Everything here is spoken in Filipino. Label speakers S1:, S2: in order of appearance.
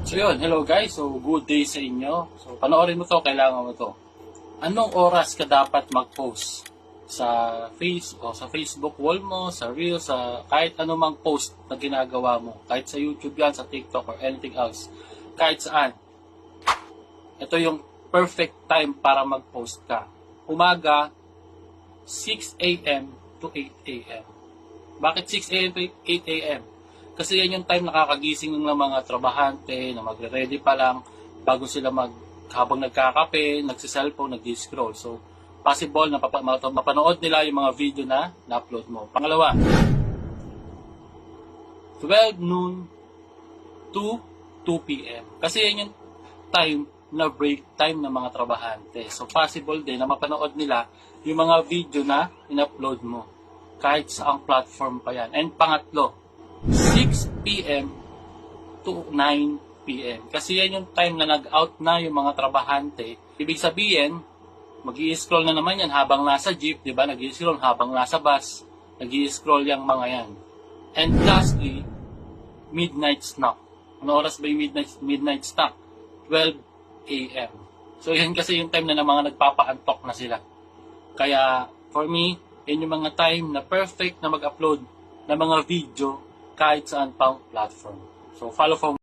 S1: So yun, hello guys. So good day sa inyo. So panoorin mo to, kailangan mo to. Anong oras ka dapat mag-post sa sa Facebook wall mo, sa Reels, sa kahit anumang post na ginagawa mo, kahit sa YouTube yan, sa TikTok or anything else, kahit saan. Ito yung perfect time para mag-post ka. Umaga 6 a.m. to 8 a.m. Bakit 6 a.m. to 8 a.m.? Kasi yan yung time nakakagising ng mga trabahante na magre-ready pa lang bago sila habang nagkakape, nagsiselfone, nag-scroll. So, possible na mapanood nila yung mga video na na-upload mo. Pangalawa, 12 noon to 2 p.m. Kasi yan yung time na break time ng mga trabahante. So, possible din na mapanood nila yung mga video na in-upload mo kahit saang platform pa yan. And pangatlo, 6 p.m. to 9 p.m. Kasi yan yung time na nag-out na yung mga trabahante. Ibig sabihin, mag-i-scroll na naman yan habang nasa jeep, di ba? Nag-i-scroll habang nasa bus. Nag-i-scroll yung mga yan. And lastly, midnight snack. Ano oras ba yung midnight snack? 12 a.m. So yan kasi yung time na mga nagpapaantok na sila. Kaya for me, yan yung mga time na perfect na mag-upload ng mga video kahit saan pang platform. So follow for